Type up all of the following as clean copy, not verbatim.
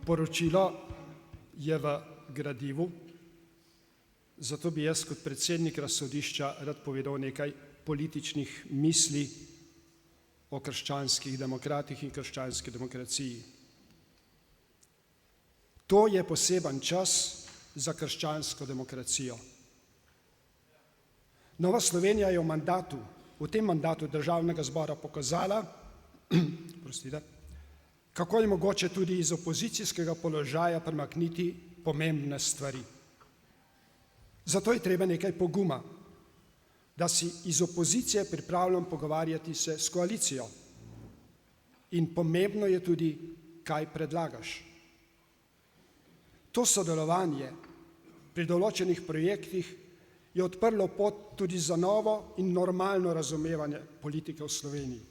Poročilo je v gradivu, zato bi jaz kot predsednik razsodišča rad povedal nekaj političnih misli o krščanskih demokratih in krščanski demokraciji. To je poseben čas za krščansko demokracijo. Nova Slovenija je v tem mandatu Državnega zbora pokazala, kako je mogoče tudi iz opozicijskega položaja premakniti pomembne stvari. Zato je treba nekaj poguma, da si iz opozicije pripravljam pogovarjati se s koalicijo. In pomembno je tudi, kaj predlagaš. To sodelovanje pri določenih projektih je odprlo pot tudi za novo in normalno razumevanje politike v Sloveniji.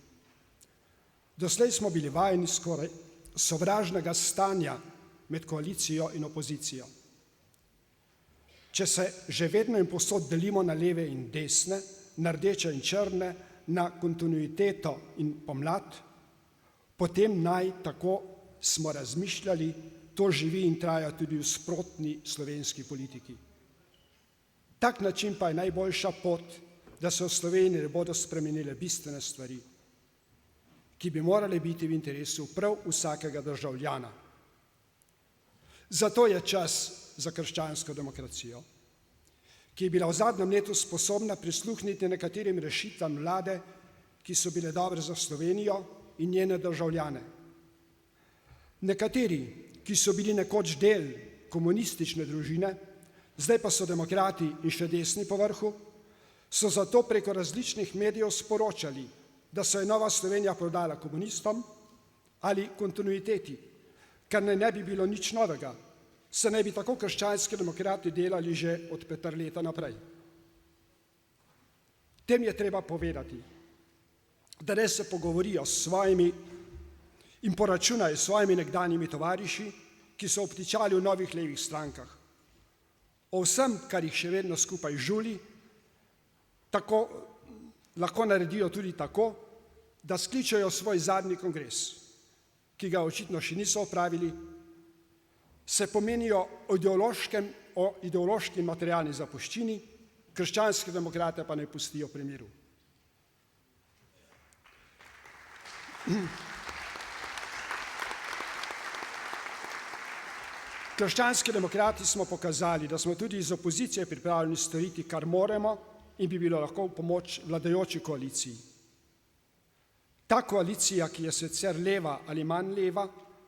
Doslej smo bili vajeni skoraj sovražnega stanja med koalicijo in opozicijo. Če se že vedno in povsod delimo na leve in desne, na rdeče in črne, na kontinuiteto in pomlad, potem naj, tako smo razmišljali, to živi in traja tudi v sprotni slovenski politiki. Tak način pa je najboljša pot, da se v Sloveniji ne bodo spremenile bistvene stvari, ki bi morale biti v interesu prav vsakega državljana. Zato je čas za krščansko demokracijo, ki je bila v zadnjem letu sposobna prisluhniti nekaterim rešitvam vlade, ki so bile dobre za Slovenijo in njene državljane. Nekateri, ki so bili nekoč del komunistične družine, zdaj pa so demokrati in še desni po vrhu, so zato preko različnih medijev sporočali, da se je Nova Slovenija prodala komunistom ali kontinuiteti, kar ne bi bilo nič novega, se ne bi tako krščanski demokrati delali že od Peterleta naprej. Tem je treba povedati, da res se pogovorijo s svojimi in poračunajo s svojimi nekdanjimi tovariši, ki so obtičali v novih levih strankah. O vsem, kar jih še vedno skupaj žuli, tako lahko naredijo tudi tako, da skličejo svoj zadnji kongres, ki ga očitno še niso opravili, se pomenijo o ideološki in materialni zapuščini, krščanske demokrate pa naj pustijo pri miru. Krščanski demokrati smo pokazali, da smo tudi iz opozicije pripravljeni storiti, kar moremo in bi bilo lahko v pomoč vladajoči koaliciji. Ta koalicija, ki je sicer leva ali manj leva,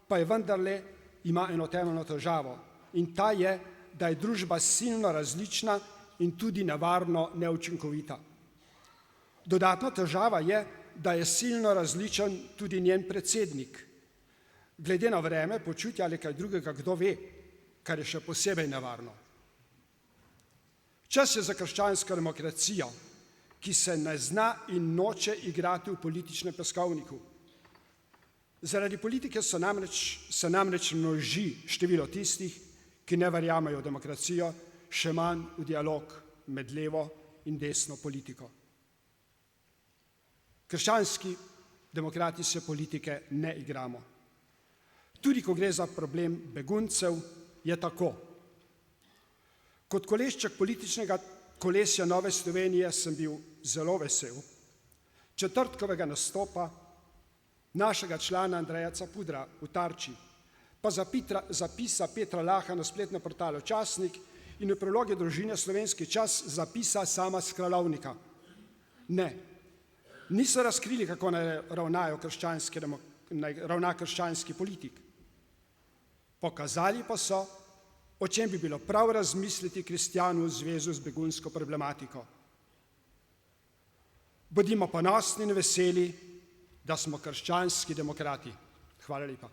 pa je vendarle ima eno temeljno težavo in ta je, da je družba silno različna in tudi nevarno neučinkovita. Dodatna težava je, da je silno različen tudi njen predsednik. Glede na vreme, počutje ali kaj drugega, kdo ve, kar je še posebej nevarno. Čas je za krščansko demokracijo, ki se ne zna in noče igrati v političnem peskovniku. Zaradi politike se namreč množi število tistih, ki ne verjamejo v demokracijo, še manj v dialog med levo in desno politiko. Krščanski demokrati se politike ne igramo. Tudi ko gre za problem beguncev, je tako. Kot kolešček političnega kolesja Nove Slovenije sem bil zelo vesel četrtkovega nastopa našega člana Andreja Capudra v Tarči, pa zapisa Petra Laha na spletnem portalu Časnik in v prilogi Družine Slovenski čas zapisa sama Skralovnika. Ne, niso razkrili, kako naj ravna krščanski politik. Pokazali pa so, o čem bi bilo prav razmisliti kristjanu v zvezi z begunsko problematiko. Bodimo ponosni in veseli, da smo krščanski demokrati. Hvala lepa.